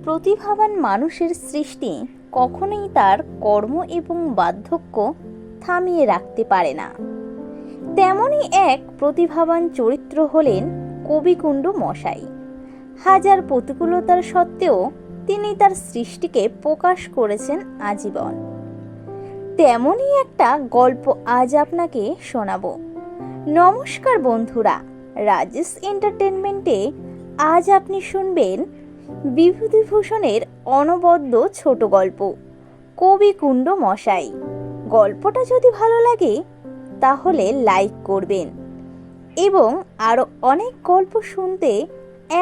প্রতিভাবান মানুষের সৃষ্টি কখনোই তার কর্ম এবং বার্ধক্য থামিয়ে রাখতে পারে না। তেমনই এক প্রতিভাবান চরিত্র হলেন কবিকুণ্ডু মশাই। হাজার প্রতিকূলতার সত্ত্বেও তিনি তার সৃষ্টিকে প্রকাশ করেছেন আজীবন। তেমনই একটা গল্প আজ আপনাকে শোনাবো। নমস্কার বন্ধুরা, রাজেশ এন্টারটেনমেন্টে আজ আপনি শুনবেন বিভূতিভূষণের অনবদ্য ছোট গল্প কবিকুণ্ডু মশাই। গল্পটা যদি ভালো লাগে তাহলে লাইক করবেন এবং আরও অনেক গল্প শুনতে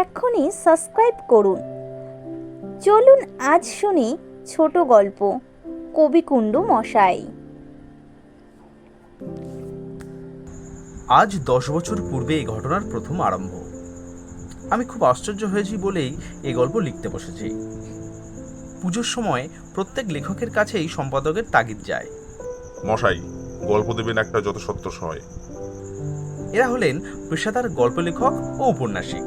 এখনই সাবস্ক্রাইব করুন। চলুন আজ শুনি ছোট গল্প কবিকুণ্ডু মশাই। আজ 10 বছর পূর্বে এই ঘটনার প্রথম আরম্ভ। আমি খুব আশ্চর্য হয়েছি বলেই এই গল্প লিখতে বসেছি। পুজোর সময় প্রত্যেক লেখকের কাছেই সম্পাদকের তাগিদ যায়, মশাই গল্প দেবেন একটা যথাসত্য সময়। এরা হলেন পেশাদার গল্প লেখক ও উপন্যাসিক।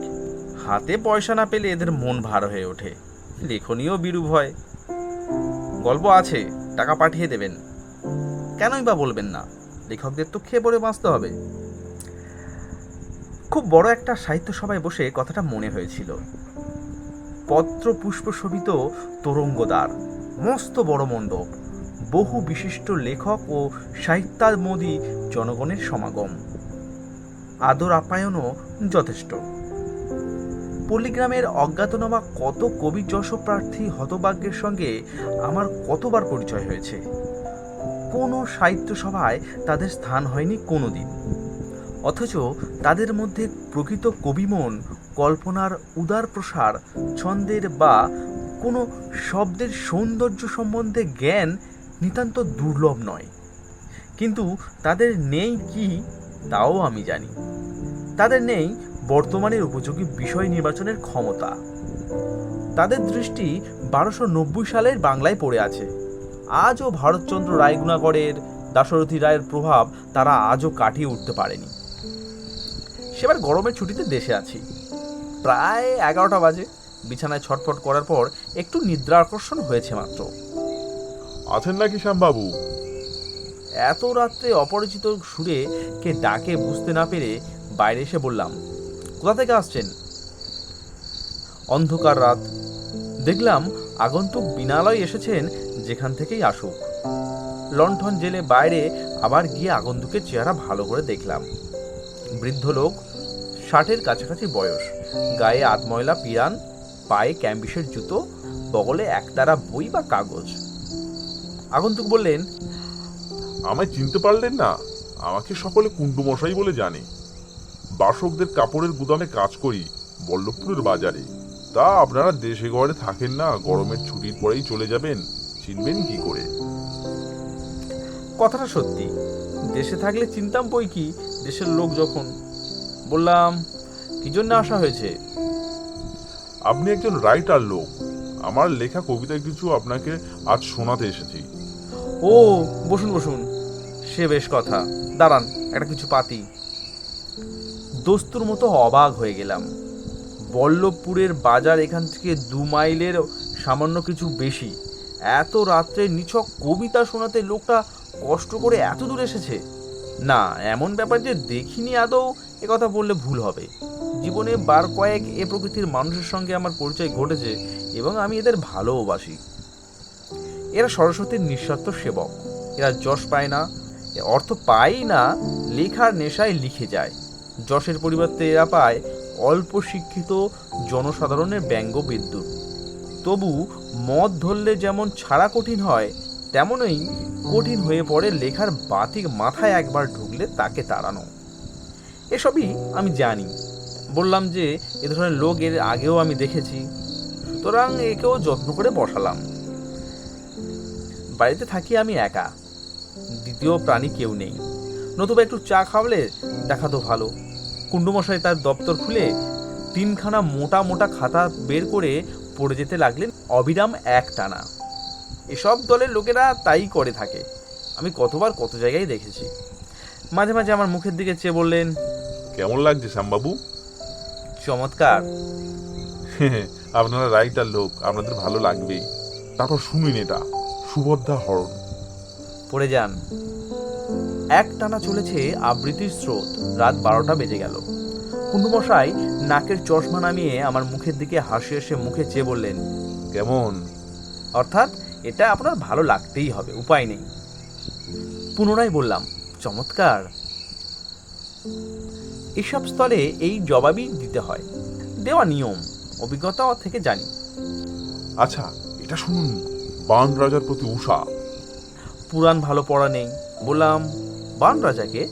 হাতে পয়সা না পেলে এদের মন ভার হয়ে ওঠে, লেখনীও বিরূপ হয়। গল্প আছে, টাকা পাঠিয়ে দেবেন। কেনই বা বলবেন না? লেখকদের তো খেয়ে পড়ে বাঁচতে হবে। খুব বড় একটা সাহিত্য সভায় বসে কথাটা মনে হয়েছিল। পত্র পুষ্প শোভিত তোরঙ্গদ্বার, মস্ত বড় মণ্ডপ, বহু বিশিষ্ট লেখক ও সাহিত্যামোদী জনগণের সমাগম, আদর আপ্যায়নও যথেষ্ট। পল্লীগ্রামের অজ্ঞাতনামা কত কবি যশপ্রার্থী হতভাগ্যের সঙ্গে আমার কতবার পরিচয় হয়েছে। কোনো সাহিত্য সভায় তাদের স্থান হয়নি কোনোদিন, অথচ তাদের মধ্যে প্রকৃত কবিমন, কল্পনার উদার প্রসার, ছন্দের বা কোনো শব্দের সৌন্দর্য সম্বন্ধে জ্ঞান নিতান্ত দুর্লভ নয়। কিন্তু তাদের নেই কি তাও আমি জানি। তাদের নেই বর্তমানের উপযোগী বিষয় নির্বাচনের ক্ষমতা। তাদের দৃষ্টি 1290 সালের বাংলায় পড়ে আছে। আজও ভারতচন্দ্র রায়গুণাগড়ের, দাশরথী রায়ের প্রভাব তারা আজও কাটিয়ে উঠতে পারেনি। সেবার গরমের ছুটিতে দেশে আছি। প্রায় 11টা বাজে। বিছানায় ছটফট করার পর একটু নিদ্রা আকর্ষণ হয়েছে মাত্র। আছেন নাকি শ্যামবাবু? এত রাত্রে অপরিচিত সুরে কে ডাকে বুঝতে না পেরে বাইরে এসে বললাম, কোথা থেকে আসছেন? অন্ধকার রাত। দেখলাম আগন্তুক বিনালয় এসেছেন যেখান থেকেই আসুক। লণ্ঠন জেলে বাইরে আবার গিয়ে আগন্তুকের চেহারা ভালো করে দেখলাম। বৃদ্ধ লোক, 60-এর কাছাকাছি বয়স, গায়ে আধময়লা পিরান, পায়ে ক্যাম্বিসের জুতো, বগলে একতারা বই বা কাগজ। আগন্তুক বললেন, আমায় চিনতে পারলেন না? আমাকে সকলে কুণ্ডু মশাই বলে জানে। বাসকদের কাপড়ের গুদামে কাজ করি বল্লভপুরের বাজারে। তা আপনারা দেশে ঘরে থাকেন না, গরমের ছুটির পরেই চলে যাবেন, চিনবেন কি করে? কথাটা সত্যি। দেশে থাকলে চিনতাম বই কি, দেশের লোক যখন। বললাম, কি জন্য আসা হয়েছে? আপনি একজন রাইটার লোক, আমার লেখা কবিতা কিছু আপনাকে আজ শোনাতে এসেছি। ও, বসুন বসুন, সে বেশ কথা। দাঁড়ান, একটা কিছু পাতি। দস্তুর মতো অবাক হয়ে গেলাম। বল্লভপুরের বাজার এখান থেকে 2 মাইলের সামান্য কিছু বেশি। এত রাত্রে নিছক কবিতা শোনাতে লোকটা কষ্ট করে এত দূর এসেছে। না, এমন ব্যাপার যে দেখিনি আদৌ, কথা বললে ভুল হবে। জীবনে বার কয়েক এ প্রকৃতির মানুষের সঙ্গে আমার পরিচয় ঘটেছে এবং আমি এদের ভালোবাসি। এরা সরস্বতীর নিঃস্বার্থ সেবক। এরা যশ পায় না, অর্থ পায় না, লেখার নেশায় লিখে যায়। যশের পরিবর্তে এরা পায় অল্প শিক্ষিত জনসাধারণের ব্যঙ্গ বিদ্যুৎ। তবু মদ ধরলে যেমন ছাড়া কঠিন হয়, তেমনই কঠিন হয়ে পড়ে লেখার বাতিক মাথায় একবার ঢুকলে তাকে তাড়ানো। এসবই আমি জানি। বললাম যে এ ধরনের লোক এর আগেও আমি দেখেছি, সুতরাং একেও যত্ন করে বসালাম। বাড়িতে থাকি আমি একা, দ্বিতীয় প্রাণী কেউ নেই। নতুবা একটু চা খাওয়ালে দেখাতো ভালো। কুণ্ডুমশাই তার দপ্তর খুলে 3খানা মোটা মোটা খাতা বের করে পড়ে যেতে লাগলেন অবিরাম এক টানা। এসব দলের লোকেরা তাই করে থাকে, আমি কতবার কত জায়গায় দেখেছি। মাঝে মাঝে আমার মুখের দিকে চেয়ে বললেন, কেমন লাগছে শ্যামবাবু? চমৎকার। আপনারা রাইটার লোক, আপনাদের ভালো লাগবেই। তারপর শুনুন, এটা সুভদ্রা হরণ। পড়ে যান। এক টানা চলেছে আবৃত্তির স্রোত। রাত 12টা বেজে গেল। কুণ্ডুমশাই নাকের চশমা নামিয়ে আমার মুখের দিকে হাসি এসে মুখে চেয়ে বললেন, কেমন? অর্থাৎ এটা আপনার ভালো লাগতেই হবে, উপায় নেই। পুনরায় বললাম, চমৎকার। এসব স্থলে এই জবাবই দিতে হয়, দেওয়া নিয়ম, অভিজ্ঞতা থেকে জানি। আচ্ছা, এটা শুনুন, বান রাজার প্রতি উষা। পুরাণ ভালো পড়া নেই। বললাম, বান রাজাকে?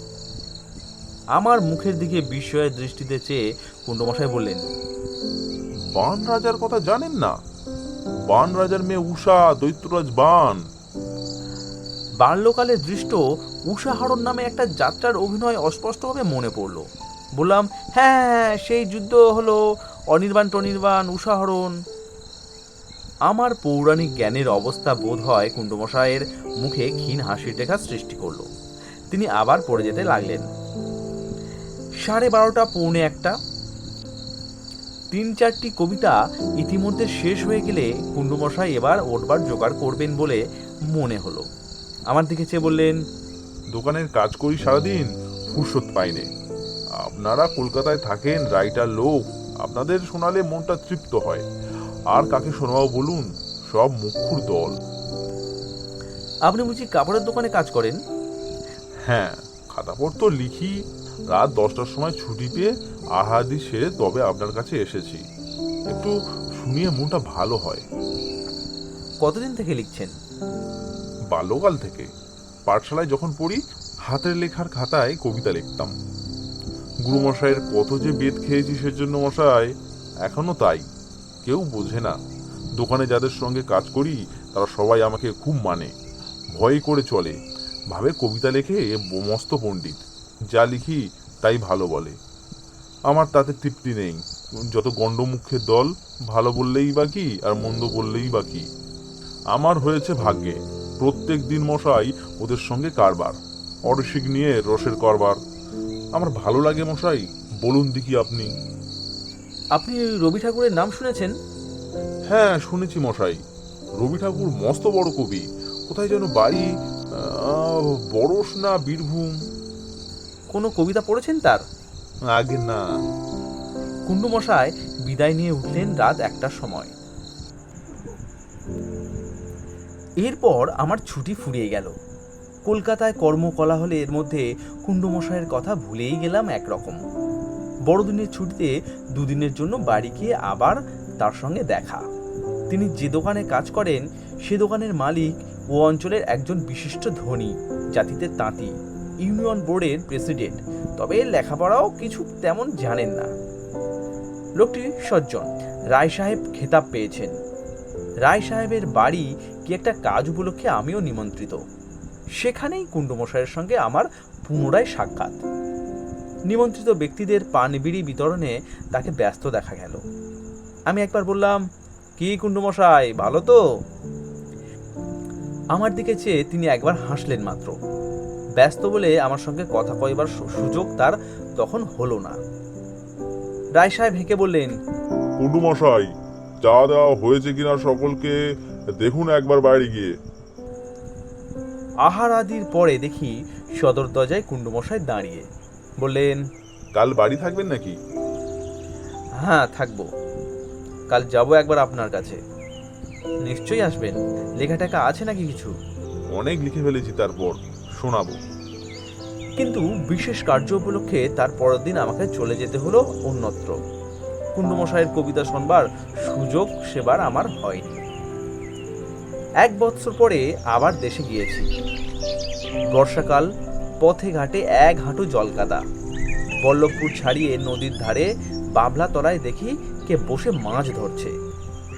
আমার মুখের দিকে বিস্ময়ের দৃষ্টিতে চেয়ে কুণ্ডমশাই বললেন, বান রাজার কথা জানেন না? বান রাজার মেয়ে উষা, দৈত্যরাজ বান। বাল্যকালে দৃষ্ট উষাহরণ নামে একটা যাত্রার অভিনয় অস্পষ্টভাবে মনে পড়ল। বললাম, হ্যাঁ, সেই যুদ্ধ হলো, অনির্বাণ টনির্বাণ, উষাহরণ। আমার পৌরাণিক জ্ঞানের অবস্থা বোধ হয় কুণ্ডমশাইয়ের মুখে ক্ষীণ হাসির রেখা সৃষ্টি করল। তিনি আবার পড়ে যেতে লাগলেন। 12:30, 1:45। 3-4টি কবিতা ইতিমধ্যে শেষ হয়ে গেলে কুণ্ডমশাই এবার ওঠবার জোগাড় করবেন বলে মনে হলো। আমার দিকে চেয়ে বললেন, দোকানের কাজ করি সারাদিন, ফুরসত পাইনে। আপনারা কলকাতায় থাকেন, রাইটার লোক, আপনাদের শোনালে মনটা তৃপ্ত হয়। আর কাকে শোনাও বলুন, সব মুখ্যুর দল। আপনি বুঝি কাপড়ের দোকানে কাজ করেন? হ্যাঁ, খাতাপত্র লিখি। রাত 10টার সময় ছুটি পেয়ে আহাদি সেরে তবে আপনার কাছে এসেছি। একটু শুনিয়ে মনটা ভালো হয়। কতদিন থেকে লিখছেন? বাল্যকাল থেকে। পাঠশালায় যখন পড়ি, হাতের লেখার খাতায় কবিতা লিখতাম। গুরুমশাইয়ের কত যে বেদ খেয়েছি সেজন্য মশাই, এখনো তাই। কেউ বোঝে না। দোকানে যাদের সঙ্গে কাজ করি তারা সবাই আমাকে খুব মানে, ভয় করে চলে, ভাবে কবিতা লেখে মস্ত পণ্ডিত, যা লিখি তাই ভালো বলে। আমার তাতে তৃপ্তি নেই। যত গণ্ডমুখের দল, ভালো বললেই বা কি আর মন্দ বললেই বা কি। আমার হয়েছে ভাগ্যে প্রত্যেক দিন মশাই ওদের সঙ্গে কারবার, অরসিক নিয়ে রসের করবার। আমার ভালো লাগে মশাই, বলুন দেখি আপনি। আপনি রবি ঠাকুরের নাম শুনেছেন? হ্যাঁ, শুনেছি মশাই। রবি ঠাকুর মস্ত বড় কবি। কোথায় যেন বাড়ি, বড়স না বীরভূম। কোনো কবিতা পড়েছেন তার? আগে না। কুণ্ডুমশাই বিদায় নিয়ে উঠলেন রাত 1টার সময়। এরপর আমার ছুটি ফুরিয়ে গেল। কলকাতায় কর্মকলাহলের মধ্যে কুণ্ডুমশাইয়ের কথা ভুলেই গেলাম একরকম। বড়দিনের ছুটিতে 2 দিনের জন্য বাড়ি গিয়ে আবার তার সঙ্গে দেখা। তিনি যে দোকানে কাজ করেন সে দোকানের মালিক ও অঞ্চলের একজন বিশিষ্ট ধনী, জাতিতে তাঁতি, ইউনিয়ন বোর্ডের প্রেসিডেন্ট, তবে লেখাপড়াও কিছু তেমন জানেন না। লোকটি সজ্জন, রায় সাহেব খেতাব পেয়েছেন। রায় সাহেবের বাড়ি কি একটা কাজ উপলক্ষে আমিও নিমন্ত্রিত। সেখানেই কুণ্ডুমশাইয়ের সঙ্গে আমার পুনরায় সাক্ষাৎ। নিমন্ত্রিত ব্যক্তিদের পান বিড়ি বিতরণে তাকে ব্যস্ত দেখা গেল। আমি একবার বললাম, কি কুণ্ডুমশাই, ভালো তো? আমার দিকে চেয়ে তিনি একবার হাসলেন মাত্র। ব্যস্ত বলে আমার সঙ্গে কথা কইবার সুযোগ তার তখন হলো না। রায় সাহেব হেঁকে বললেন, কুণ্ডুমশাই, চা দেওয়া হয়েছে কিনা সকলকে দেখুন একবার বাইরে গিয়ে। আহার আদির পরে দেখি সদর দরজায় কুণ্ডুমশাই দাঁড়িয়ে। বললেন, কাল বাড়ি থাকবেন নাকি? হ্যাঁ, থাকবো। কাল যাব একবার আপনার কাছে। নিশ্চয়ই আসবেন। লেখা টেখা আছে নাকি কিছু? অনেক লিখে ফেলেছি, তারপর শোনাবো। কিন্তু বিশেষ কার্য উপলক্ষে তার পরের দিন আমাকে চলে যেতে হলো অন্যত্র। কুণ্ডুমশাইয়ের কবিতা শোনবার সুযোগ সেবার আমার হয়নি। 1 বৎসর পরে আবার দেশে গিয়েছি। বর্ষাকাল, পথে ঘাটে 1 হাঁটু জলকাদা। বল্লভপুর ছাড়িয়ে নদীর ধারে বাবলা তলায় দেখি কে বসে মাছ ধরছে।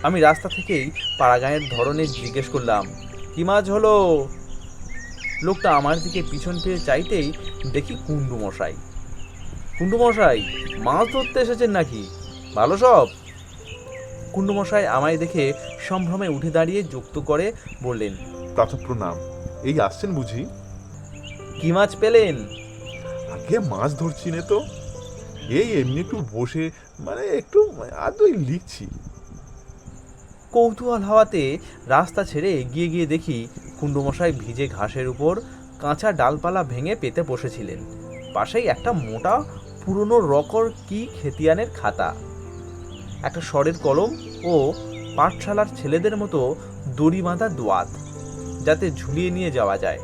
আমি রাস্তা থেকেই পাড়াগাঁয়ের ধরনে জিজ্ঞেস করলাম, কি মাছ হলো? লোকটা আমার দিকে পিছন ফিরে চাইতেই দেখি কুণ্ডুমশাই। কুণ্ডুমশাই, মাছ ধরতে এসেছেন নাকি? ভালো সব? কুণ্ডুমশাই আমায় দেখে সম্ভ্রমে উঠে দাঁড়িয়ে যুক্ত করে বললেন, প্রাতঃপ্রণাম। এই আসছেন বুঝি? কি মাছ পেলেন? আগে মাছ ধরছি নে তো। এই এমনি একটু বসে একটু আদৌ লিখছি। কৌতূহল হওয়াতে রাস্তা ছেড়ে এগিয়ে গিয়ে দেখি কুণ্ডুমশাই ভিজে ঘাসের উপর কাঁচা ডালপালা ভেঙে পেতে বসেছিলেন। পাশেই একটা মোটা পুরনো রকর কি খেতিয়ানের খাতা, একটা স্বরের কলম ও পাঠশালার ছেলেদের মতো দড়ি বাঁধা দোয়াত যাতে ঝুলিয়ে নিয়ে যাওয়া যায়,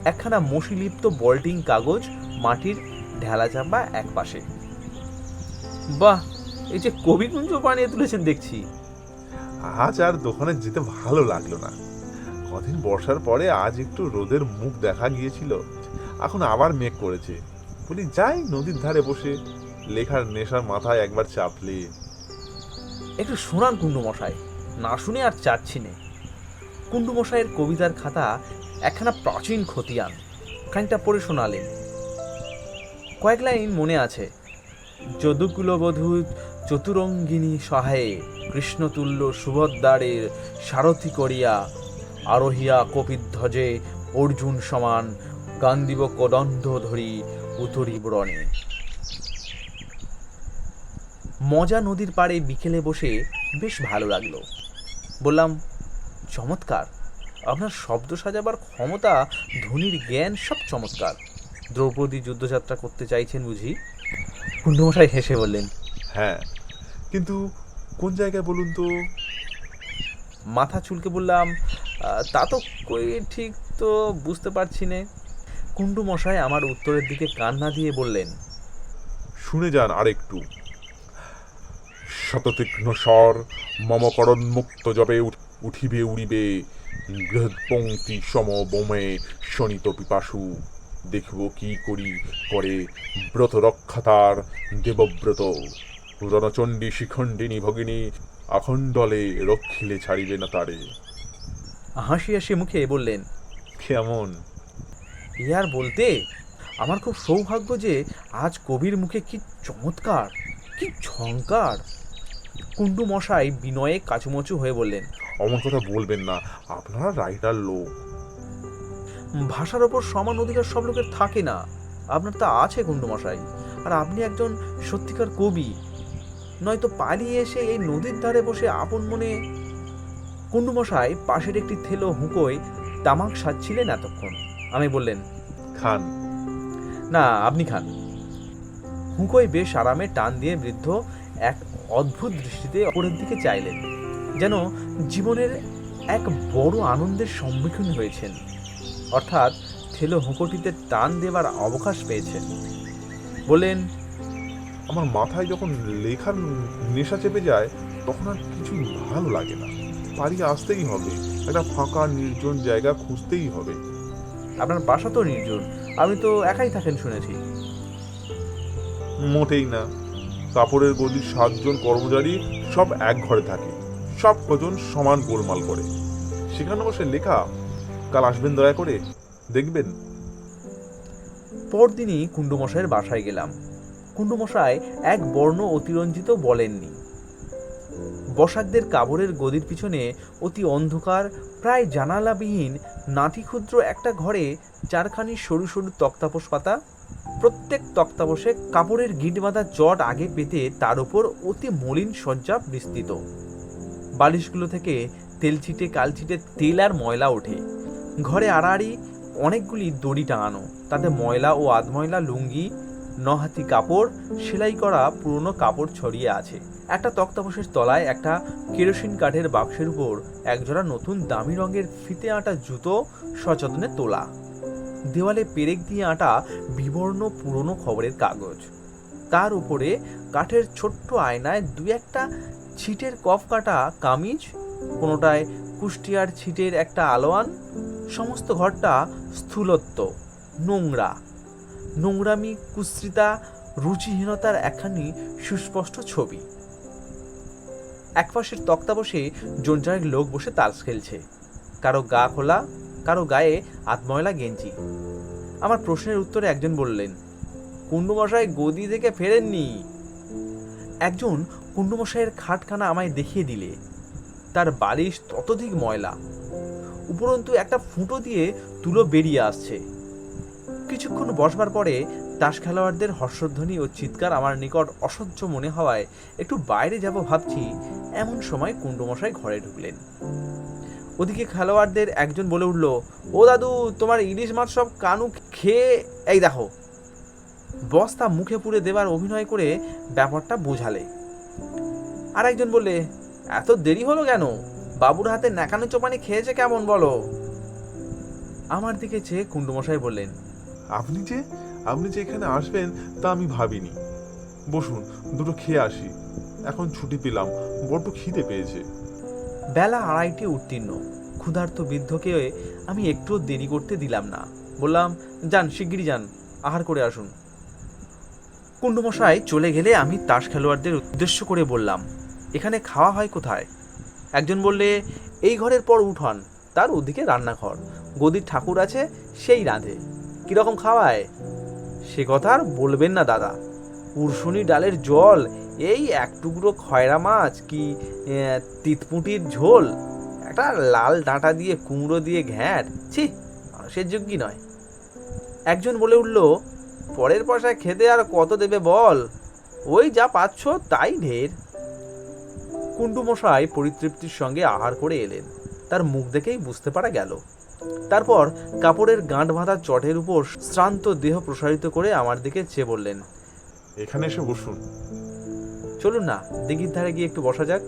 একখানা মশিলিপ্ত বল্টিং কাগজ মাটির ঢেলা চাপা এক পাশে। বাহ, এই যে কবিকুঞ্জ বানিয়ে তুলেছেন দেখছি। আজ আর দোকানে যেতে ভালো লাগলো না। কদিন বর্ষার পরে আজ একটু রোদের মুখ দেখা গিয়েছিল, এখন আবার মেঘ করেছে। বলি যাই নদীর ধারে বসে লেখার নেশার মাথায় একবার চাপলে। একটু শোনান কুণ্ডুমশাই, না শুনে আর চাচ্ছি নে। কুণ্ডুমশাইয়ের কবিতার খাতা একখানা প্রাচীন খতিয়ান, খানিকটা পড়ে শোনালেন। কয়েক লাইন মনে আছে। যদুকুলবধূ চতুরঙ্গিনী সহায়ে কৃষ্ণতুল্য সুভদ্রারের সারথি করিয়া আরোহিয়া কপিধ্বজে অর্জুন সমান গান্ধিব কদণ্ড ধরি উতরি ব্রণে। মজা নদীর পাড়ে বিকেলে বসে বেশ ভালো লাগলো। বললাম, চমৎকার, আপনার শব্দ সাজাবার ক্ষমতা, ধ্বনির জ্ঞান সব চমৎকার। দ্রৌপদী যুদ্ধযাত্রা করতে চাইছেন বুঝি? কুণ্ডুমশাই হেসে বললেন, হ্যাঁ, কিন্তু কোন জায়গায় বলুন তো? মাথা চুলকে বললাম, তা তো কই ঠিক তো বুঝতে পারছি নে। কুণ্ডুমশাই আমার উত্তরের দিকে কান না দিয়ে বললেন, শুনে যান আরেকটু। শততীক্ষ্ণ স্বর মমকরণ মুক্ত জবে উঠিবে উড়িবে গৃহপঙ্ক্তি সম বোমে শনিত পিপাসু দেখিব কি করি করে ব্রত রক্ষাতার দেবব্রত রণচণ্ডী শিখণ্ডিনী ভগিনী আখণ্ডলে রক্ষিলে ছাড়িবে না তারে। হাসি হাসি মুখে বললেন, কেমন? এ আর বলতে, আমার খুব সৌভাগ্য যে আজ কবির মুখে কি চমৎকার, কি ঝংকার। কুণ্ডুমশাই বিনয়ে কাচুমচু হয়ে বললেন, অমন কথা বলবেন না, আপনারা রাইটার লোক। ভাষার ওপর সমান অধিকার সব লোকের থাকে না। আপনার তা আছে কুণ্ডুমশাই, আর আপনি একজন সত্যিকার কবি। নয়তো পালিয়ে এসে এই নদীর ধারে বসে আপন মনে। কুণ্ডুমশাই পাশের একটি থেলো হুঁকোয় তামাক সাজছিলেন এতক্ষণ। আমি বললেন, খান। না, আপনি খান। হুঁকোয় বেশ আরামে টান দিয়ে বৃদ্ধ এক অদ্ভুত দৃষ্টিতে অপরের দিকে চাইলেন, যেন জীবনের এক বড় আনন্দের সম্মুখীন হয়েছেন, অর্থাৎ থেলো হুঁকোটিতে টান দেবার অবকাশ পেয়েছেন। বললেন, আমার মাথায় যখন লেখার নেশা চেপে যায় তখন আর কিছু ভালো লাগে না। পালিয়ে আসতেই হবে, একটা ফাঁকা নির্জন জায়গা খুঁজতেই হবে। আপনার বাসা তো নির্জন, আপনি তো একাই থাকেন শুনেছি। মোটেই না, কাপড়ের গলির 7 জন কর্মচারী সব এক ঘরে থাকে, সব কজন সমান গোলমাল করে। সেখানে বসে লেখা। কাল আসবেন দয়া করে, দেখবেন। পরদিনই কুণ্ডুমশাইয়ের বাসায় গেলাম। কুণ্ডুমশাই এক বর্ণ অতিরঞ্জিত বলেননি। বসাকদের কাপড়ের গদির পিছনে অতি অন্ধকার, প্রায় জানালাবিহীন নাটি ক্ষুদ্র একটা ঘরে 4খানি সরু সরু তক্তাপোষ পাতা। প্রত্যেক তক্তাপোষে কাপড়ের গিট বাঁধা জট আগে পেতে তার উপর অতি মলিন সজ্জা বিস্তৃত। বালিশগুলো থেকে তেলছিটে কালছিটে তেল আর ময়লা ওঠে। ঘরে আড়াআড়ি অনেকগুলি দড়ি টাঙানো, তাতে ময়লা ও আধময়লা লুঙ্গি, 9 হাতি কাপড়, সেলাই করা পুরনো কাপড় ছড়িয়ে আছে। একটা তক্তাপোষের তলায় একটা কেরোসিন কাঠের বাক্সের উপর একজোড়া নতুন দামি রঙের ফিতে আঁটা জুতো সযত্নে তোলা। দেওয়ালে পেরেক দিয়ে আঁটা বিবর্ণ পুরনো খবরের কাগজ। তার উপরে কাঠের ছোট্ট আয়নায় 2-1টা ছিটের কফ কাটা কামিজ, কোনোটায় কুষ্টিয়ার ছিটের একটা আলোয়ান। সমস্ত ঘরটা স্থূলত্ব, নোংরা, নোংরামি, কুৎসিতা, রুচিহীনতার একখানি সুস্পষ্ট ছবি। একপাশের তক্তাপোষে জনচারেক লোক বসে তাস খেলছে, কারো গা খোলা, কারো গায়ে আধময়লা গেঞ্জি। আমার প্রশ্নের উত্তরে একজন বললেন, কুণ্ডুমশাই গদি থেকে ফেরেননি। একজন কুণ্ডুমশাইয়ের খাটখানা আমায় দেখিয়ে দিলে। তার বালিশ ততোধিক ময়লা, উপরন্তু একটা ফুটো দিয়ে তুলো বেরিয়ে আসছে। কিছুক্ষণ বসবার পরে তাস খেলোয়াড়দের হর্ষধ্বনি ও চিৎকার আমার নিকট অসহ্য মনে হওয়ায় একটু বাইরে যাব ভাবছি, এমন সময় কুণ্ডুমশাই ঘরে ঢুকলেন। ওদিকে খেলোয়াড়দের একজন বলে উঠল, ও দাদু, তোমার ইলিশ মাছ সব কানু খেয়ে এই দেখো। বস্তা মুখে পুরে দেবার অভিনয় করে ব্যাপারটা বোঝালে। আর একজন বললে, এত দেরি হলো কেন? বাবুর হাতে ন্যাকানো চোপানি খেয়েছে কেমন বলো? আমার দিকে চেয়ে কুণ্ডুমশাই বললেন, আপনি যে এখানে আসবেন তা আমি ভাবিনি। বসুন, দুটো খেয়ে আসি। এখন ছুটি পেলাম, বড্ড খিদে পেয়েছে। বেলা 2:30 উত্তীর্ণ। ক্ষুধার্ত বৃদ্ধকে আমি একটু দেরি করতে দিলাম না। বললাম, যান, শিগগিরই যান, আহার করে আসুন। কুণ্ডুমশাই চলে গেলে আমি তাস খেলোয়াড়দের উদ্দেশ্য করে বললাম, এখানে খাওয়া হয় কোথায়? একজন বললে, এই ঘরের পর উঠান, তার ওদিকে রান্নাঘর, গদির ঠাকুর আছে, সেই রাঁধে। কিরকম খাওয়ায়? সে কথা আর বলবেন না দাদা। উরশুনি ডালের জল, এই এক টুকরো খয়রা মাছ কি তিতপুটির ঝোল, একটা লাল ডাঁটা দিয়ে কুমড়ো দিয়ে ঘ্যাঁট, ছি, মানুষের যোগ্যই নয়। একজন বলে উঠল, পরের পয়সায় খেতে আর কত দেবে বল, ওই যা পাচ্ছ তাই ঢের। কুণ্ডুমশাই পরিতৃপ্তির সঙ্গে আহার করে এলেন, তার মুখ দেখেই বুঝতে পারা গেল। তারপর কাপড়ের গাঁট বাঁধা চটের উপর শ্রান্ত দেহ প্রসারিত করে আমার দিকে চেয়ে বললেন, এখানে এসে বসুন। চলুন না, দিঘির ধারে গিয়ে একটু বসা যাক।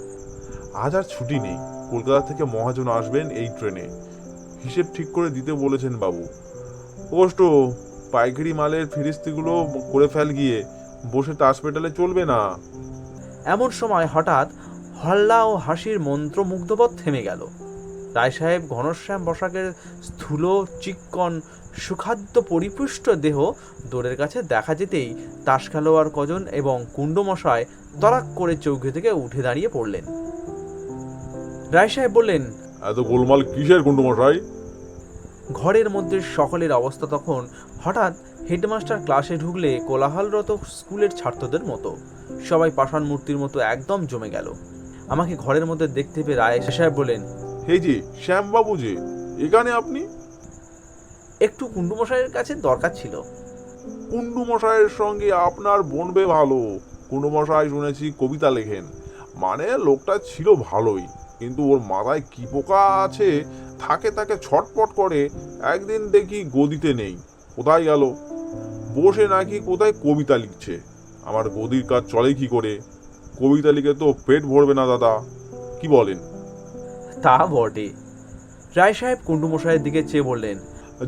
আজ আর ছুটি নেই। কলকাতা থেকে মহাজন আসবেন এই ট্রেনে। হিসেব ঠিক করে দিতে বলেছেন বাবু। কষ্ট, পাইকারি মালের ফিরিস্তিগুলো করে ফেল গিয়ে। বসে তাস পেটালে চলবে না। এমন সময় হঠাৎ হল্লা ও হাসির মন্ত্রমুগ্ধবৎ থেমে গেল। রায়সাহেব ঘনশ্যাম বসাকের স্থূল, চিক্কণ, সুখাদ্য পরিপুষ্ট দেহ দোরের কাছে দেখা যেতেই তাস খেলোয়াড় কজন এবং কুণ্ডুমশাই তরাক করে চৌকি থেকে উঠে দাঁড়িয়ে পড়লেন। রায়সাহেব বললেন, এত গোলমাল কিসের কুণ্ডুমশাই? ঘরের মধ্যে সকলের অবস্থা তখন হঠাৎ হেডমাস্টার ক্লাসে ঢুকলে কোলাহলরত স্কুলের ছাত্রদের মতো। সবাই পাষাণ মূর্তির মতো একদম জমে গেল। আমাকে ঘরের মধ্যে দেখতে পেয়ে রায় সাহেব বলেন, এই যে শ্যামবাবু, যে এখানে আপনি? একটু কুণ্ডুমশাইয়ের কাছে দরকার ছিল। কুণ্ডুমশাইয়ের সঙ্গে আপনার বনবে ভালো। কুণ্ডুমশাই শুনেছি কবিতা লেখেন। মানে লোকটা ছিল ভালোই, কিন্তু ওর মাথায় কি পোকা আছে, থাকে তাকে ছটপট করে। একদিন দেখি গদিতে নেই, কোথায় গেল? বসে নাকি কোথায় কবিতা লিখছে। আমার গদির কাজ চলে কি করে? কবিতা লিখে তো পেট ভরবে না দাদা, কি বলেন? তা বটে। রায় সাহেব কুণ্ডুমশাইয়ের দিকে চেয়ে বললেন,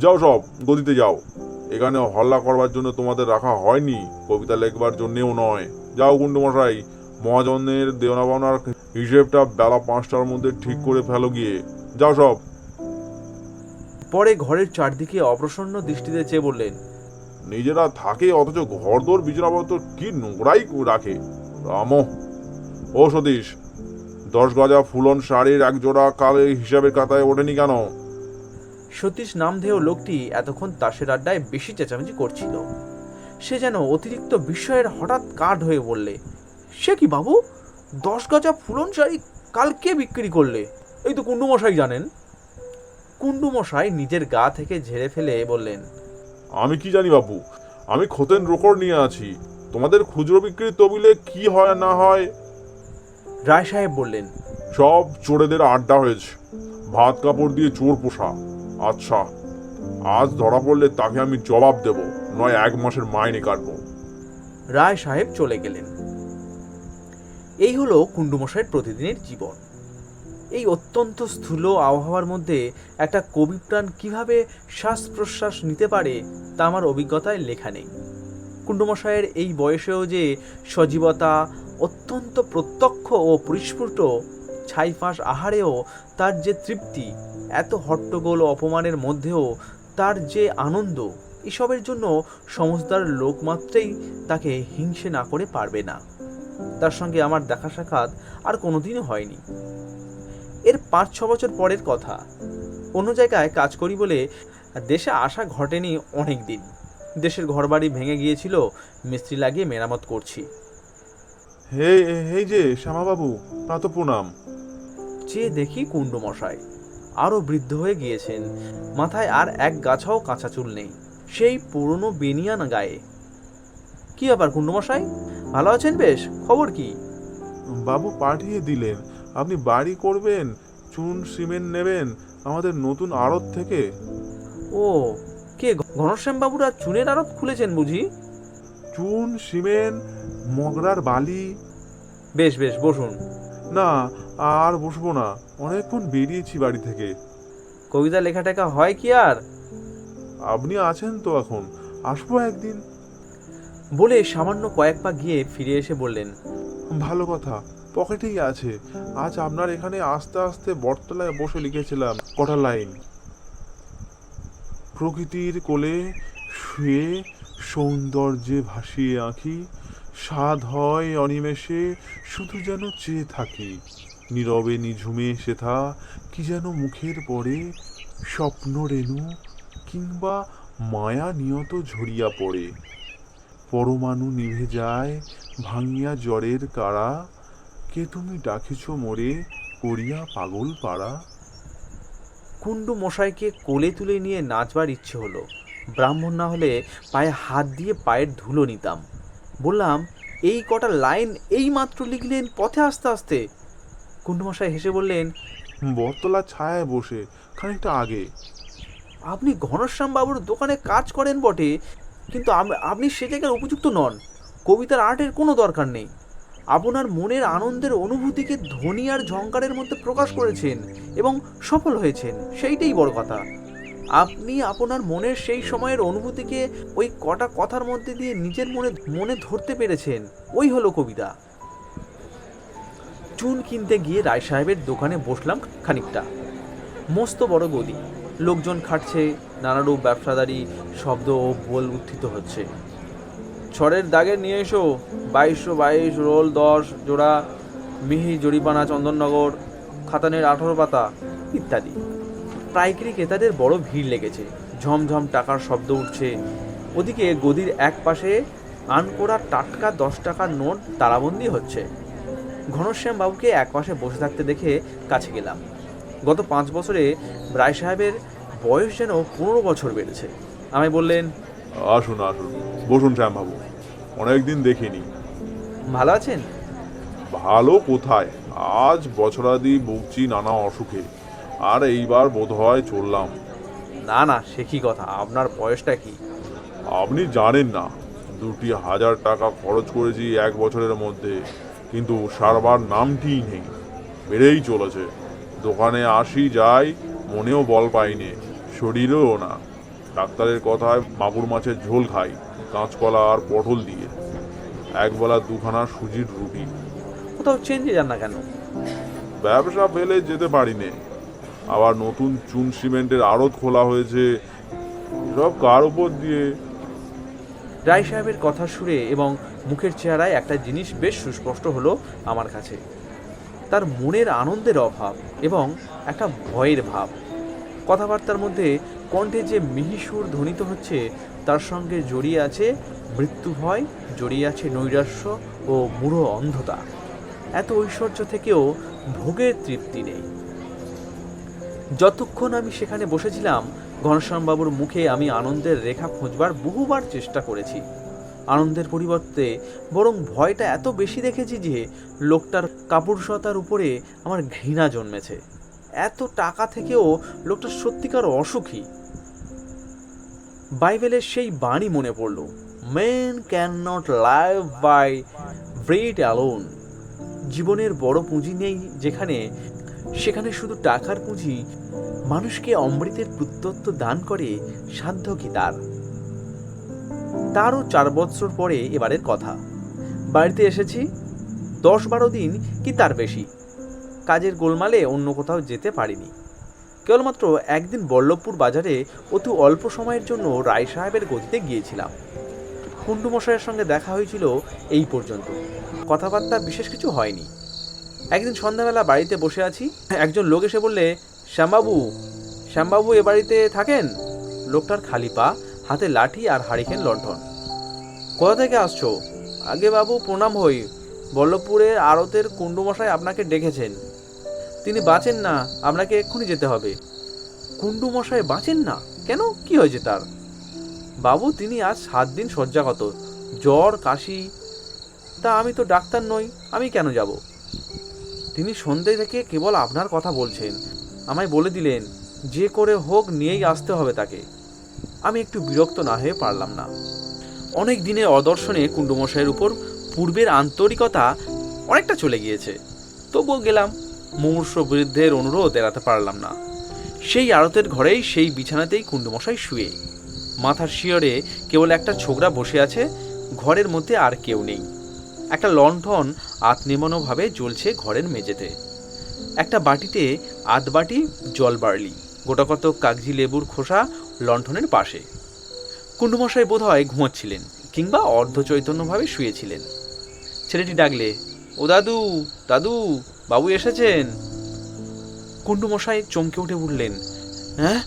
যাও, সব গদিতে যাও। এখানে হল্লা করবার জন্য তোমাদের রাখা হয়নি, কবিতা লেখবার জন্যেও নয়। যাও কুণ্ডুমশাই, মহাজনের দেওনা পাওনার হিসেবটা বেলা 5টার মধ্যে ঠিক করে ফেলো গিয়ে। যাও সব। পরে ঘরের চারদিকে অপ্রসন্ন দৃষ্টিতে চেয়ে বললেন, নিজেরা থাকে অথচ ঘরদোর বিছানাপত্র কি নোংরাই রাখে। রামো, ও সতীশ, 10 গজা ফুলন শাড়ির এক জোড়া কাল হিসাবের খাতায় ওঠেনি কেন? সতীশ নামধেয় লোকটি এতক্ষণ তাসের আড্ডায় বেশি চেঁচামেচি করছিল। সে যেন অতিরিক্ত বিস্ময়ের হঠাৎ কাঠ হয়ে বললে, সে কি বাবু, 10 গজা ফুলন শাড়ি কাল কে বিক্রি করলে? এই তো কুণ্ডুমশাই জানেন। কুণ্ডুমশাই নিজের গা থেকে ঝেড়ে ফেলে বললেন, আমি কি জানি বাবু, আমি খতেন রোকড় নিয়ে আছি। তোমাদের খুচরো বিক্রির তবিলে কি হয় না হয়। রায় সাহেব বললেন, সব চোরেদের আড্ডা হয়েছে, ভাত কাপড় দিয়ে চোর পোষা। আচ্ছা, আজ ধরা পড়লে তাকে আমি জবাব দেব, নয় 1 মাসের মাইনে কাটবো। রায় সাহেব চলে গেলেন। এই হলো কুণ্ডুমশাইয়ের প্রতিদিনের জীবন। এই অত্যন্ত স্থূল আবহাওয়ার মধ্যে একটা কবিপ্রাণ কিভাবে শ্বাস প্রশ্বাস নিতে পারে তা আমার অভিজ্ঞতায় লেখা নেই। কুণ্ডুমশাইয়ের এই বয়সেও যে সজীবতা, অত্যন্ত প্রত্যক্ষ ও পরিস্ফুট ছাইফাঁস আহারেও তার যে তৃপ্তি, এত হট্টগোল ও অপমানের মধ্যেও তার যে আনন্দ, এসবের জন্য সমজদার লোকমাত্রেই তাকে হিংসে না করে পারবে না। তার সঙ্গে আমার দেখা সাক্ষাৎ আর কোনোদিনও হয়নি। এর 5-6 বছর পরের কথা। অন্য জায়গায় কাজ করি বলে দেশে আসা ঘটেনি অনেক দিন। দেশের ঘরবাড়ি ভেঙে গিয়েছিল, মিস্ত্রি লাগিয়ে মেরামত করছি। এই যে শ্যামাবাবু, প্রাত প্রণাম। চেয়ে দেখি কুণ্ডুমশাই আরও বৃদ্ধ হয়ে গিয়েছেন। মাথায় আর এক গাছাও কাঁচা চুল নেই, সেই পুরনো বেনিয়ান গায়ে। কি ব্যাপার কুণ্ডমশাই, ভালো আছেন? বেশ, খবর কি? বাবু পাঠিয়ে দিলেন, আপনি বাড়ি করবেন, চুন সিমেন্ট নেবেন আমাদের নতুন আড়ত থেকে। ও, কে ঘনশ্যাম বাবুরা চুনের আড়ত খুলেছেন বুঝি? চুন সিমেন্ট মগরার বালি। বেশ বেশ, বসুন। না, আর বসবো না, অনেকক্ষণ বেরিয়েছি বাড়ি থেকে। কবিতা লেখা টেখা হয় কি আর? আপনি আছেন তো এখন, আসবো একদিন। বলে সামান্য কয়েক পা গিয়ে ফিরে এসে বললেন, ভালো কথা, পকেটেই আছে। আজ আপনার এখানে আস্তে আস্তে বটতলায় বসে লিখেছিলাম কটা লাইন। প্রকৃতির কোলে শুয়ে সৌন্দর্যে ভাসিয়ে আঁখি, স্বাদ হয় অনিমেষে শুধু যেন চেয়ে থাকি, নীরবে নিঝুমে সেথা কি যেন মুখের পরে স্বপ্ন রেণু কিংবা মায়া নিয়ত ঝরিয়া পড়ে, পরমাণু নিভে যায় ভাঙিয়া জ্বরের কারা, কে তুমি ডাকিছ মোরে করিয়া পাগল পাড়া। কুণ্ডু মশাইকে কোলে তুলে নিয়ে নাচবার ইচ্ছে হলো। ব্রাহ্মণ না হলে পায়ে হাত দিয়ে পায়ের ধুলো নিতাম। বললাম, এই কটা লাইন এই মাত্র লিখলেন পথে আসতে আসতে? কুণ্ডু মশাই হেসে বললেন, বটতলার ছায়ায় বসে খানিকটা আগে। আপনি ঘনশ্যাম বাবুর দোকানে কাজ করেন বটে, কিন্তু আপনি সে জায়গার উপযুক্ত নন। কবিতার আর্টের কোনো দরকার নেই। আপনার মনের আনন্দের অনুভূতিকে ধ্বনি আর ঝংকারের মধ্যে প্রকাশ করেছেন এবং সফল হয়েছেন, সেইটাই বড় কথা। আপনি আপনার মনের সেই সময়ের অনুভূতিকে ওই কটা কথার মধ্যে দিয়ে নিজের মনে ধরতে পেরেছেন, ওই হলো কবিতা। চুন কিনতে গিয়ে রায় সাহেবের দোকানে বসলাম খানিকটা। মস্ত বড় গদি, লোকজন খাটছে, নানারূপ ব্যবসাদারি শব্দ ও বোল উত্থিত হচ্ছে। ছড়ের দাগে নিয়ে এসো 2222, রোল 10 জোড়া, মিহি জরিপানা চন্দননগর, খাতানের 18 পাতা ইত্যাদি। পাইকারি ক্রেতাদের বড় ভিড় লেগেছে, ঝমঝম টাকার শব্দ উঠছে। ওদিকে গদির এক পাশে আনকোড়া টাটকা 10 টাকার নোট তারাবন্দি হচ্ছে। ঘনশ্যাম বাবুকে এক পাশে বসে থাকতে দেখে কাছে গেলাম। গত 5 বছরে রায় সাহেবের বয়স যেন 15 বছর বেড়েছে। আমি বললেন, আসুন আসুন, বসুন শ্যামবাবু, অনেকদিন দেখিনি। ভালো আছেন? ভালো কোথায়, আজ বছরাদি ভুগছি নানা অসুখে, আর এইবার বোধহয় চললাম। না না, সে কি কথা, আপনার বয়সটা কি? আপনি জানেন না, 2,000 টাকা খরচ করেছি 1 বছরের মধ্যে, কিন্তু সারবার নামটিই নেই, বেড়েই চলেছে। দোকানে আসি যাই, মনেও বল পাইনি, শরীরেও না। ডাক্তারের কথায় মাগুর মাছের ঝোল খাই, কাঁচকলা আর পটল দিয়ে, একবেলা 2খানা সুজির রুটি। কোথাও চেঞ্জে যান না কেন? ব্যবসা ফেলে যেতে পারিনি। আবার নতুন চুন সিমেন্টের আড়ত খোলা হয়েছে, সব কার উপর দিয়ে। রায় সাহেবের কথা শুনে এবং মুখের চেহারায় একটা জিনিস বেশ সুস্পষ্ট হলো আমার কাছে। তার মনের আনন্দের অভাব এবং একটা ভয়ের ভাব। কথাবার্তার মধ্যে কণ্ঠে যে মিহিসুর ধ্বনিত হচ্ছে, তার সঙ্গে জড়িয়ে আছে মৃত্যু ভয়, জড়িয়ে আছে নৈরাশ্য ও মূঢ় অন্ধতা। এত ঐশ্বর্য থেকেও ভোগের তৃপ্তি নেই। যতক্ষণ আমি সেখানে বসেছিলাম, ঘনশ্যামবাবুর মুখে আমি আনন্দের রেখা খুঁজবার বহুবার চেষ্টা করেছি। আনন্দের পরিবর্তে বরং ভয়টা এত বেশি দেখেছি যে লোকটার কাপুরুষতার উপরে আমার ঘৃণা জন্মেছে। এত টাকা থেকেও লোকটা সত্যিকার অসুখী। বাইবেলের সেই বাণী মনে পড়ল, men can not live by bread alone. জীবনের বড় পুঁজি নেই যেখানে, সেখানে শুধু টাকার পুঁজি মানুষকে অমৃতের প্রত্যত্ত দান করে সাধ্য কি তার? তারও 4 বছর পরে এবারের কথা। বাড়িতে এসেছি 10-12 দিন কি তার বেশি। কাজের গোলমালে অন্য কোথাও যেতে পারিনি। কেবলমাত্র একদিন বল্লভপুর বাজারে অতি অল্প সময়ের জন্য রায় সাহেবের গদিতে গিয়েছিলাম। কুণ্ডু মশাইয়ের সঙ্গে দেখা হয়েছিল, এই পর্যন্ত। কথাবার্তা বিশেষ কিছু হয়নি। একদিন সন্ধ্যাবেলা বাড়িতে বসে আছি, একজন লোক এসে বললে, শ্যামবাবু এ বাড়িতে থাকেন? লোকটার খালি পা, হাতে লাঠি আর হারিকেন লণ্ঠন। কোথা থেকে আসছো? আগে বাবু প্রণাম হই, বল্লভপুরের আড়তের কুণ্ডু মশাই আপনাকে ডেকেছেন। তিনি বাঁচেন না, আপনাকে এক্ষুনি যেতে হবে। কুণ্ডু মশাই বাঁচেন না? কেন, কি হয়েছে তার? বাবু, তিনি আজ 7 দিন শয্যাগত, জ্বর কাশি, তা আমি তো ডাক্তার নই, আমি কেন যাব? তিনি সন্ধ্যে থেকে কেবল আপনার কথা বলছেন, আমায় বলে দিলেন যে করে হোক নিয়েই আসতে হবে তাকে। আমি একটু বিরক্ত না হয়ে পারলাম না। অনেক দিনের অদর্শনে কুণ্ডুমশাইয়ের উপর পূর্বের আন্তরিকতা অনেকটা চলে গিয়েছে। তবুও গেলাম, মুমূর্ষ বৃদ্ধের অনুরোধ এড়াতে পারলাম না। সেই আড়তের ঘরেই সেই বিছানাতেই কুণ্ডুমশাই শুয়ে, মাথার শিয়রে কেবল একটা ছোকরা বসে আছে, ঘরের মধ্যে আর কেউ নেই। একটা লণ্ঠন আত্মনিমনভাবে জ্বলছে ঘরের মেঝেতে। একটা বাটিতে আধ বাটি জল বাড়লি, গোটাকত কাগজি লেবুর খোসা লণ্ঠনের পাশে। কুণ্ডুমশাই বোধ হয় ঘুমোচ্ছিলেন কিংবা অর্ধচৈতন্যভাবে শুয়েছিলেন। ছেলেটি ডাকলে, ও দাদু, দাদু, বাবু এসেছেন। কুণ্ডুমশাই চমকে উঠে উঠলেন, হ্যাঁ,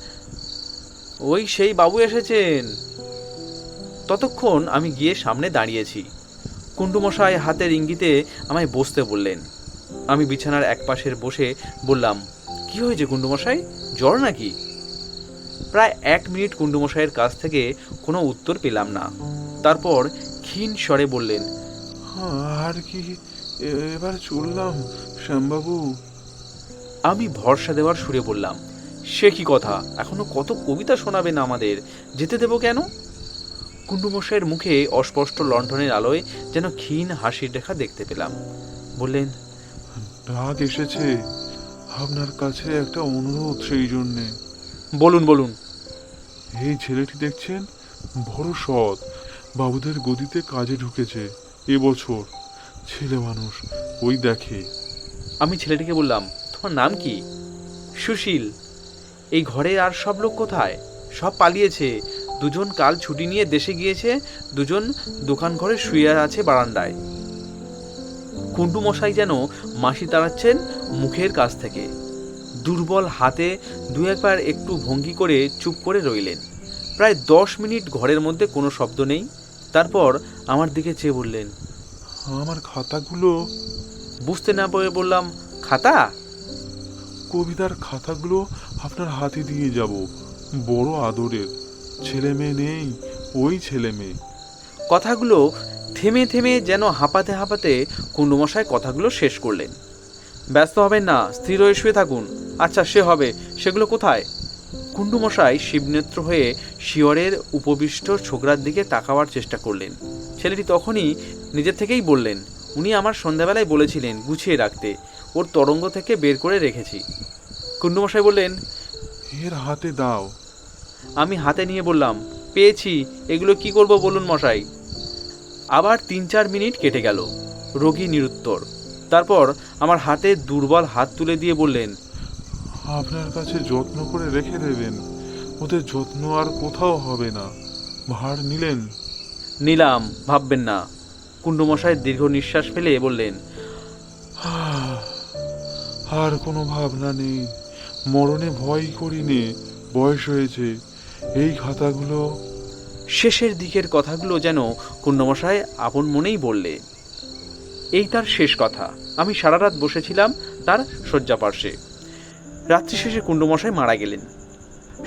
ওই সেই বাবু এসেছেন। ততক্ষণ আমি গিয়ে সামনে দাঁড়িয়েছি। কুণ্ডুমশাই হাতের ইঙ্গিতে আমায় বসতে বললেন। আমি বিছানার একপাশের বসে বললাম, কি হয়েছে কুণ্ডুমশাই, জ্বর নাকি? প্রায় 1 মিনিট কুণ্ডুমশাইয়ের কাছ থেকে কোনো উত্তর পেলাম না। তারপর ক্ষীণ স্বরে বললেন, আর কি, এবার চললাম শ্যামবাবু। আমি ভরসা দেওয়ার সুরে বললাম, সে কি কথা, এখনো কত কবিতা শোনাবেন আমাদের, যেতে দেব কেন? কুণ্ডুমশাইয়ের মুখে অস্পষ্ট লণ্ঠনের আলোয় যেন ক্ষীণ হাসির রেখা দেখতে পেলাম। বললেন, ডাক এসেছে আপনার কাছে, একটা অনুরোধ সেই জন্যে। বলুন বলুন। এই ছেলেটি দেখছেন, বড় সৎ, বাবুদের গদিতে কাজে ঢুকেছে এবছর। ছেলে মানুষ, ওই দেখে। আমি ছেলেটিকে বললাম, তোমার নাম কি? সুশীল। এই ঘরে আর সব লোক কোথায়? সব পালিয়েছে। 2 জন কাল ছুটি নিয়ে দেশে গিয়েছে, 2 জন দোকান ঘরে শুয়ে আছে বারান্দায়। কুণ্ডুমশাই যেন মাসি তাড়াচ্ছেন মুখের কাছ থেকে। দুর্বল হাতে 2-1 বার একটু ভঙ্গি করে চুপ করে রইলেন। প্রায় 10 মিনিট ঘরের মধ্যে কোনো শব্দ নেই। তারপর আমার দিকে চেয়ে বললেন, আমার খাতাগুলো। বুঝতে না পেরে বললাম, খাতা? কবিতার খাতাগুলো আপনার হাতে দিয়ে যাব, বড় আদরের। ছেলে মেয়ে নেই, ওই ছেলে মেয়ে। কথাগুলো থেমে থেমে যেন হাঁপাতে হাঁপাতে কুণ্ডুমশাই কথাগুলো শেষ করলেন। ব্যস্ত হবেন না, স্থির হয়ে শুয়ে থাকুন। আচ্ছা, সে হবে, সেগুলো কোথায়? কুণ্ডুমশাই শিবনেত্র হয়ে শিয়রের উপবিষ্ট ছোকরার দিকে তাকাবার চেষ্টা করলেন। ছেলেটি তখনই নিজের থেকেই বললেন, উনি আমার সন্ধ্যাবেলায় বলেছিলেন গুছিয়ে রাখতে, ওর তরঙ্গ থেকে বের করে রেখেছি। কুণ্ডুমশাই বললেন, এর হাতে দাও। আমি হাতে নিয়ে বললাম, পেয়েছি, এগুলো কি করব বলুন মশাই। আবার 3-4 মিনিট কেটে গেল, রোগী নিরুত্তর। তারপর আমার হাতে দুর্বল হাত তুলে দিয়ে বললেন, আপনার কাছে যত্ন করে রেখে দেবেন, ওদের যত্ন আর কোথাও হবে না। ভার নিলেন? নিলাম, ভাববেন না। কুণ্ডুমশাই দীর্ঘ নিঃশ্বাস ফেলে বললেন, আর কোনো ভাবনা নেই, মরণে ভয় করি নে, বয়স হয়েছে। এই খাতাগুলো। শেষের দিকের কথাগুলো যেন কুণ্ডুমশাই আপন মনেই বললে। এই তার শেষ কথা। আমি সারা রাত বসেছিলাম তার শয্যাপার্শ্বে। রাত্রি শেষে কুণ্ডুমশাই মারা গেলেন।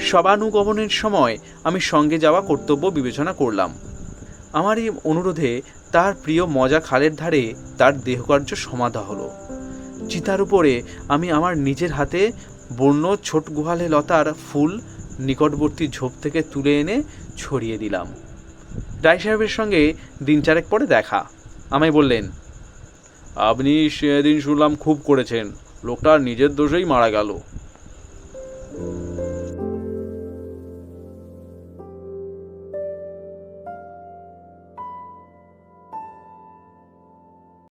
শবানুগমনের সময় আমি সঙ্গে যাওয়া কর্তব্য বিবেচনা করলাম। আমার এই অনুরোধে তার প্রিয় মজা খালের ধারে তার দেহকার্য সমাধা হলো। চিতার উপরে আমি আমার নিজের হাতে বন্য ছোট গুহালে লতার ফুল নিকটবর্তী ঝোপ থেকে তুলে এনে ছড়িয়ে দিলাম। রায় সাহেবের সঙ্গে 3-4 পরে দেখা। আমায় বললেন, আপনি সেদিন শুনলাম খুব করেছেন, লোকটা নিজের দোষেই মারা গেল।